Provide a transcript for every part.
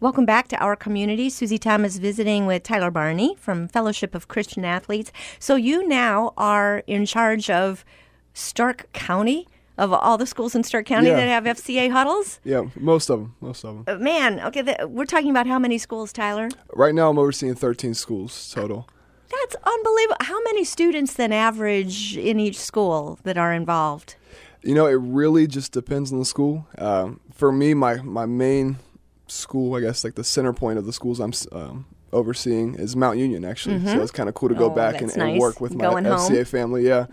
Welcome back to Our Community. Susie Thomas visiting with Tyler Barney from Fellowship of Christian Athletes. So you now are in charge of Stark County, of all the schools in Stark County that have FCA huddles? Yeah, most of them. Man, okay, we're talking about how many schools, Tyler? Right now I'm overseeing 13 schools total. That's unbelievable. How many students then average in each school that are involved? You know, it really just depends on the school. For me, my main school, I guess, like the center point of the schools I'm overseeing is Mount Union, actually. Mm-hmm. So it's kind of cool to go back and work with my FCA family. Yeah.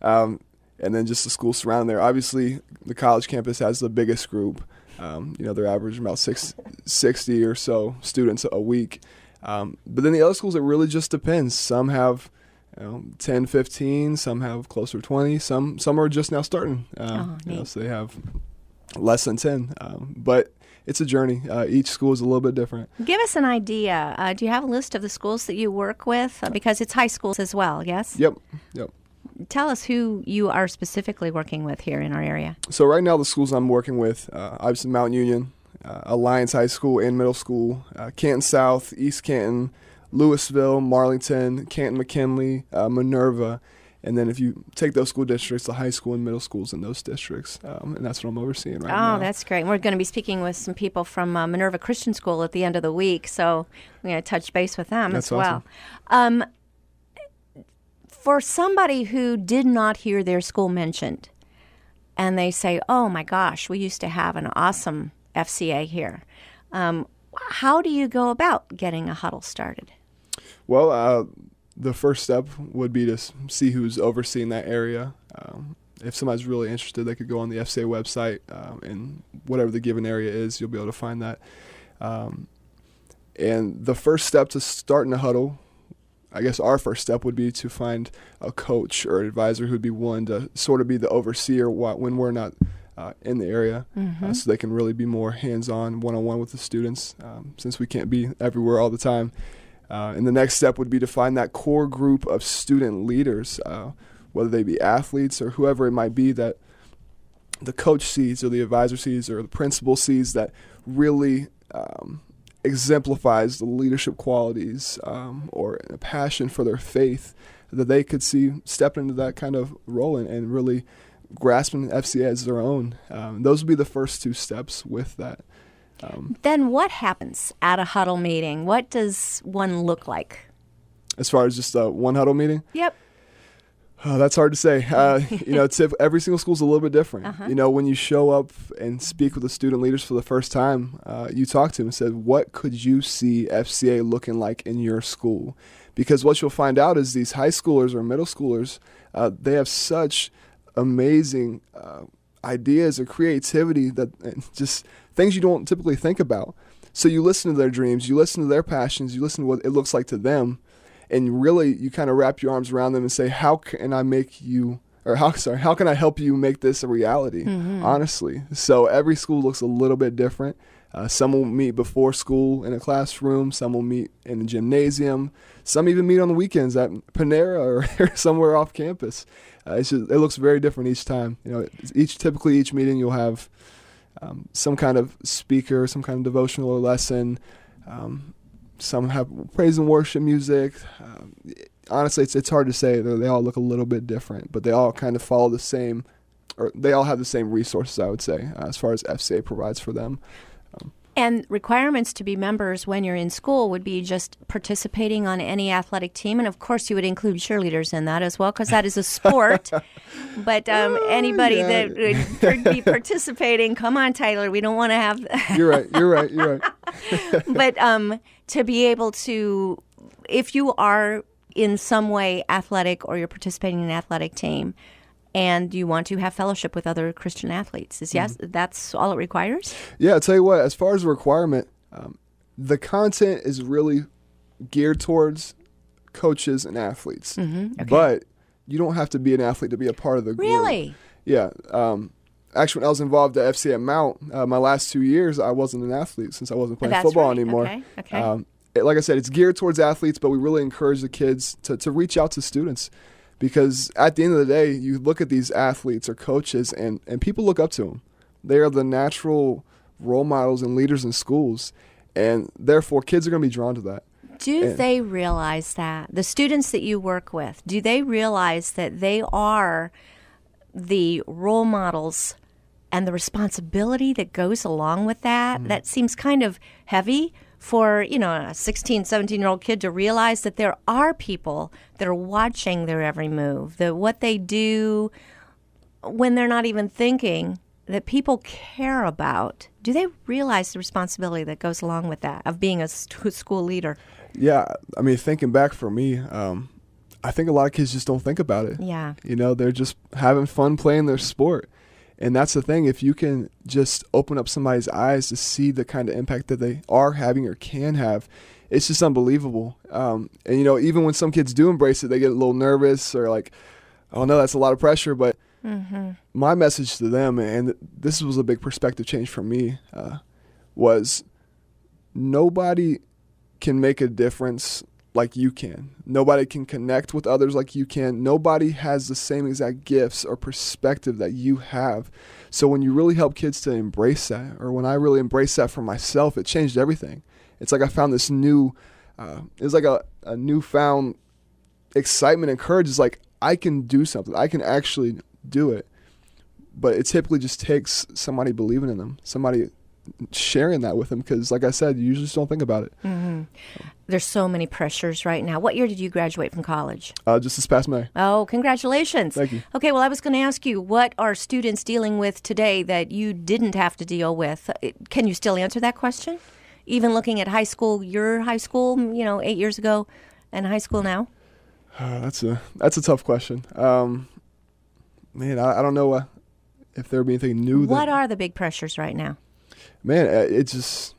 And then just the schools surrounding there. Obviously, the college campus has the biggest group. They're averaging about 60 or so students a week. But then the other schools, it really just depends. Some have 10, 15. Some have closer to 20. Some are just now starting. So they have less than 10. But it's a journey. Each school is a little bit different. Give us an idea. Do you have a list of the schools that you work with? Because it's high schools as well, yes? Yep. Tell us who you are specifically working with here in our area. So right now the schools I'm working with, obviously Mount Union, Alliance High School and Middle School, Canton South, East Canton, Louisville, Marlington, Canton McKinley, Minerva. And then if you take those school districts, the high school and middle schools in those districts, and that's what I'm overseeing right now. Oh, that's great. We're going to be speaking with some people from Minerva Christian School at the end of the week, so we're going to touch base with them as well. Awesome. For somebody who did not hear their school mentioned, and they say, oh my gosh, we used to have an awesome FCA here, how do you go about getting a huddle started? Well, the first step would be to see who's overseeing that area. If somebody's really interested, they could go on the FCA website, and whatever the given area is, you'll be able to find that. And the first step to starting a huddle, I guess our first step would be to find a coach or advisor who'd be willing to sort of be the overseer when we're not in the area, so they can really be more hands-on, one-on-one with the students, since we can't be everywhere all the time. And the next step would be to find that core group of student leaders, whether they be athletes or whoever it might be, that the coach sees or the advisor sees or the principal sees that really exemplifies the leadership qualities or a passion for their faith, that they could see step into that kind of role and really grasping FCA as their own. Those would be the first two steps with that. Then what happens at a huddle meeting? What does one look like? As far as just a one huddle meeting? Yep. That's hard to say. Every single school is a little bit different. When you show up and speak with the student leaders for the first time, you talk to them and said, what could you see FCA looking like in your school? Because what you'll find out is these high schoolers or middle schoolers, they have such amazing ideas or creativity that just things you don't typically think about. So you listen to their dreams, you listen to their passions, you listen to what it looks like to them, and really you kind of wrap your arms around them and say, how can I help you make this a reality, honestly. So every school looks a little bit different. Some will meet before school in a classroom, some will meet in a gymnasium, some even meet on the weekends at Panera or somewhere off campus. It looks very different each time. Typically each meeting you'll have some kind of speaker, some kind of devotional or lesson. Some have praise and worship music. Honestly, it's hard to say. They all look a little bit different, but they all kind of follow the same, or they all have the same resources, I would say, as far as FCA provides for them. And requirements to be members when you're in school would be just participating on any athletic team. And, of course, you would include cheerleaders in that as well, because that is a sport. But anybody that would be participating, come on, Tyler, we don't want to have... You're right. But to be able to, if you are in some way athletic or you're participating in an athletic team, and you want to have fellowship with other Christian athletes. That's all it requires? Yeah, I'll tell you what, as far as the requirement, the content is really geared towards coaches and athletes. Okay. But you don't have to be an athlete to be a part of the group. Really? Yeah. Actually, when I was involved at FCA at Mount, my last 2 years, I wasn't an athlete since I wasn't playing football anymore. Okay. Like I said, it's geared towards athletes, but we really encourage the kids to reach out to students. Because at the end of the day, you look at these athletes or coaches, and people look up to them. They are the natural role models and leaders in schools. And therefore, kids are going to be drawn to that. Do they realize that? The students that you work with, do they realize that they are the role models and the responsibility that goes along with that? Mm. That seems kind of heavy for, a 16, 17-year-old kid to realize that there are people that are watching their every move, that what they do when they're not even thinking, that people care about. Do they realize the responsibility that goes along with that, of being a school leader? Yeah, I mean, thinking back for me, I think a lot of kids just don't think about it. Yeah. They're just having fun playing their sport. And that's the thing. If you can just open up somebody's eyes to see the kind of impact that they are having or can have, it's just unbelievable. And, even when some kids do embrace it, they get a little nervous or like, oh, no, that's a lot of pressure. But my message to them, and this was a big perspective change for me, was nobody can make a difference like you can. Nobody can connect with others like you can. Nobody has the same exact gifts or perspective that you have. So when you really help kids to embrace that, or when I really embraced that for myself, it changed everything. It's like I found this new, it's like a newfound excitement and courage. It's like I can do something. I can actually do it. But it typically just takes somebody believing in them, somebody sharing that with them, because like I said, you usually just don't think about it. Mm-hmm. There's so many pressures right now. What year did you graduate from college? Just this past May. Oh, congratulations. Thank you. Okay, well, I was going to ask you, what are students dealing with today that you didn't have to deal with? Can you still answer that question? Even looking at high school, your high school, 8 years ago, and high school now? That's a tough question. Man, I don't know if there would be anything new. What are the big pressures right now? Man, it's just,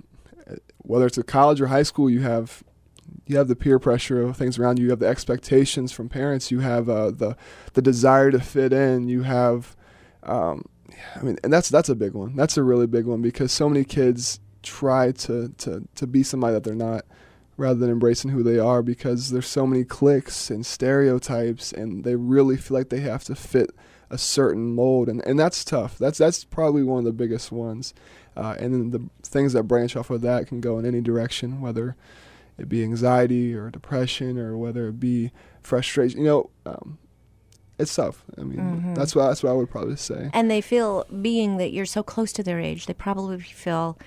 whether it's a college or high school, you have the peer pressure of things around you. You have the expectations from parents. You have the desire to fit in. You have, and that's a big one. That's a really big one, because so many kids try to be somebody that they're not, rather than embracing who they are, because there's so many cliques and stereotypes, and they really feel like they have to fit a certain mold, and that's tough. That's probably one of the biggest ones. And then the things that branch off of that can go in any direction, whether it be anxiety or depression, or whether it be frustration. It's tough. I mean, that's what I would probably say. And they feel, being that you're so close to their age, they probably feel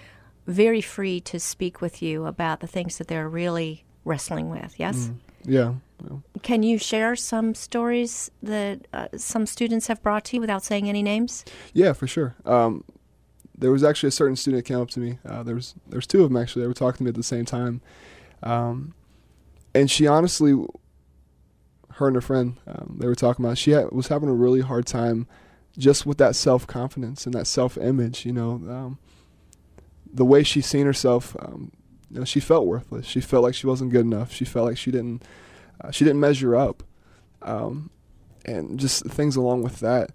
very free to speak with you about the things that they're really wrestling with. Yes? Yeah. Can you share some stories that some students have brought to you without saying any names? Yeah, for sure. There was actually a certain student that came up to me. There's two of them, actually. They were talking to me at the same time. And she honestly, her and her friend, they were talking about, she was having a really hard time just with that self-confidence and that self-image. The way she's seen herself, she felt worthless. She felt like she wasn't good enough. She felt like she didn't measure up. And just things along with that,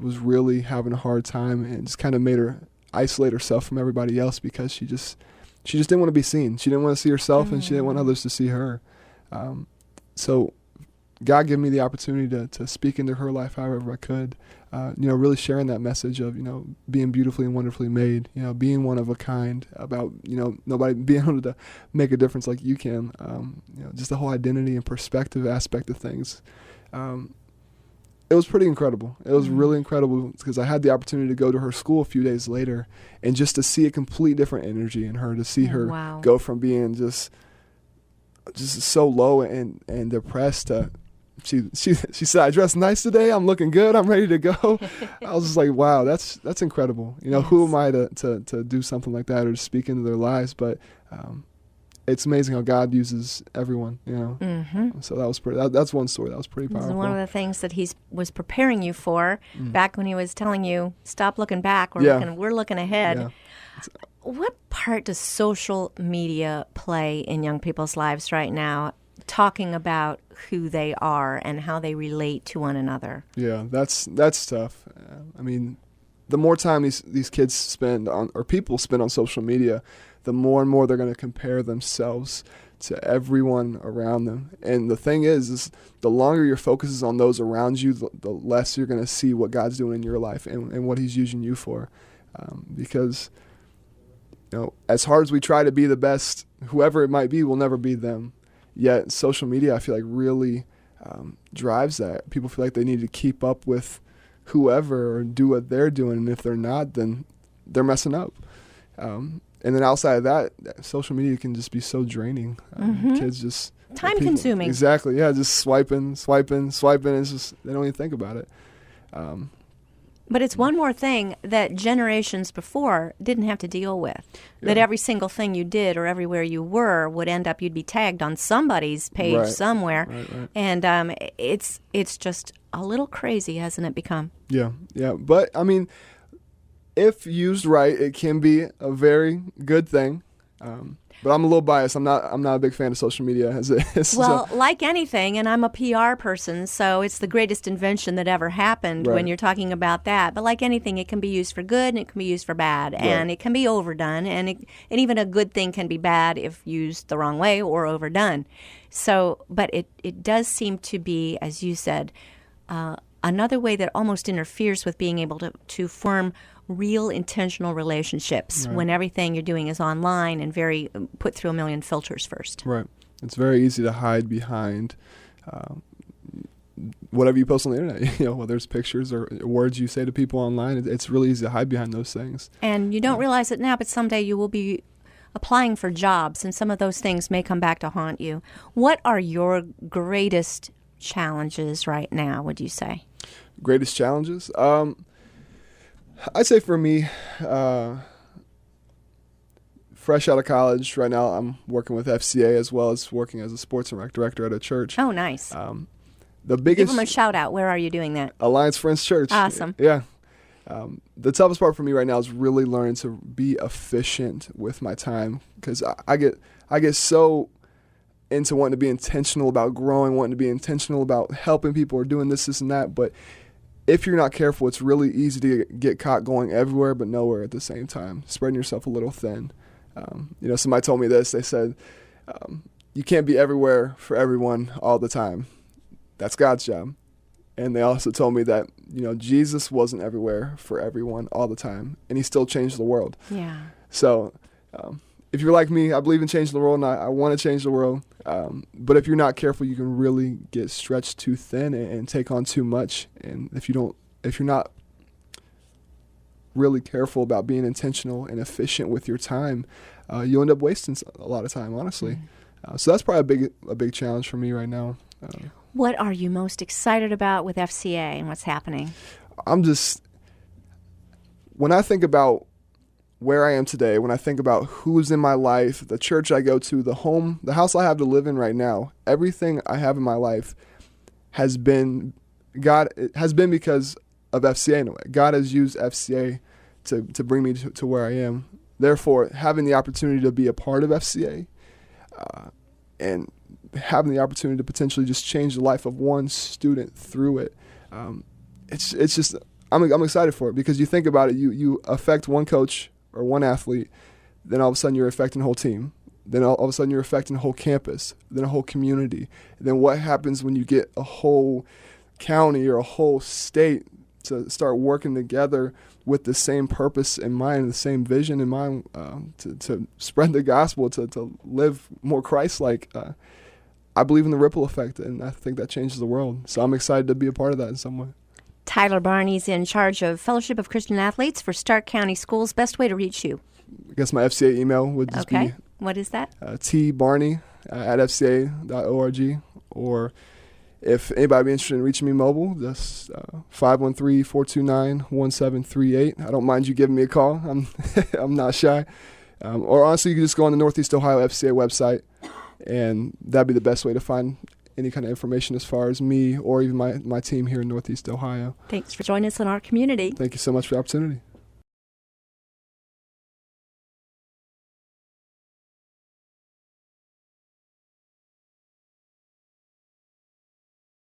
was really having a hard time, and just kind of made her isolate herself from everybody else, because she just didn't want to be seen. She didn't want to see herself, and she didn't want others to see her. So God gave me the opportunity to speak into her life however I could, really sharing that message of, being beautifully and wonderfully made, being one of a kind, about, nobody being able to make a difference like you can, just the whole identity and perspective aspect of things. It was pretty incredible. It was really incredible, because I had the opportunity to go to her school a few days later, and just to see a complete different energy in her, to see her go from being just so low and depressed to, she said, "I dressed nice today. I'm looking good. I'm ready to go." I was just like, wow, that's incredible. Yes. Who am I to do something like that, or to speak into their lives? But it's amazing how God uses everyone, So that was that's one story that was pretty powerful. This is one of the things that he was preparing you for back when he was telling you, stop looking back, we're looking ahead. Yeah. What part does social media play in young people's lives right now, talking about who they are and how they relate to one another? Yeah, that's tough. The more time these kids spend on, or people spend on social media, the more and more they're going to compare themselves to everyone around them. And the thing is the longer your focus is on those around you, the less you're going to see what God's doing in your life and what he's using you for. Because as hard as we try to be the best, whoever it might be, we'll never be them. Yet social media, I feel like, really drives that. People feel like they need to keep up with whoever or do what they're doing, and if they're not, then they're messing up. And then outside of that, social media can just be so draining. Kids just time-consuming. Exactly. Yeah, just swiping. It's just they don't even think about it. But it's one more thing that generations before didn't have to deal with. Yeah. That every single thing you did or everywhere you were would end up, you'd be tagged on somebody's page somewhere. Right. And it's just a little crazy, hasn't it become? Yeah. But, I mean, if used right, it can be a very good thing. But I'm a little biased. I'm not a big fan of social media as it is. Well, like anything, and I'm a PR person, so it's the greatest invention that ever happened when you're talking about that. But like anything, it can be used for good and it can be used for bad, and it can be overdone, and even a good thing can be bad if used the wrong way or overdone. So, but it does seem to be, as you said, another way that almost interferes with being able to form real intentional relationships when everything you're doing is online and very put through a million filters first. Right. It's very easy to hide behind whatever you post on the internet, whether it's pictures or words you say to people online. It's really easy to hide behind those things. And you don't realize it now, but someday you will be applying for jobs, and some of those things may come back to haunt you. What are your greatest challenges right now, would you say? Greatest challenges? I'd say for me, fresh out of college, right now I'm working with FCA as well as working as a sports and rec director at a church. Oh, nice. The biggest. Give them a shout out. Where are you doing that? Alliance Friends Church. Awesome. Yeah. The toughest part for me right now is really learning to be efficient with my time, because I get so into wanting to be intentional about growing, wanting to be intentional about helping people or doing this and that, but if you're not careful, it's really easy to get caught going everywhere but nowhere at the same time, spreading yourself a little thin. Somebody told me this. They said, you can't be everywhere for everyone all the time. That's God's job. And they also told me that, Jesus wasn't everywhere for everyone all the time, and he still changed the world. Yeah. So if you're like me, I believe in changing the world, and I want to change the world. But if you're not careful, you can really get stretched too thin and take on too much. And if you're not really careful about being intentional and efficient with your time, you end up wasting a lot of time, honestly. So that's probably a big challenge for me right now. What are you most excited about with FCA and what's happening? When I think about where I am today, when I think about who's in my life, the church I go to, the house I have to live in right now, everything I have in my life has been because of FCA in a way. God has used FCA to bring me to where I am. Therefore, having the opportunity to be a part of FCA and having the opportunity to potentially just change the life of one student through it, it's just, I'm excited for it, because you think about it, you affect one coach or one athlete, then all of a sudden you're affecting the whole team. Then all of a sudden you're affecting the whole campus, then a whole community. And then what happens when you get a whole county or a whole state to start working together with the same purpose in mind, the same vision in mind, to spread the gospel, to live more Christ-like. I believe in the ripple effect, and I think that changes the world. So I'm excited to be a part of that in some way. Tyler Barney's in charge of Fellowship of Christian Athletes for Stark County Schools. Best way to reach you? I guess my FCA email would just be... Okay. What is that? tbarney@fca.org. Or if anybody be interested in reaching me mobile, that's 513-429-1738. I don't mind you giving me a call. I'm not shy. Or honestly, you can just go on the Northeast Ohio FCA website, and that'd be the best way to find any kind of information as far as me or even my team here in Northeast Ohio. Thanks for joining us in our community. Thank you so much for the opportunity.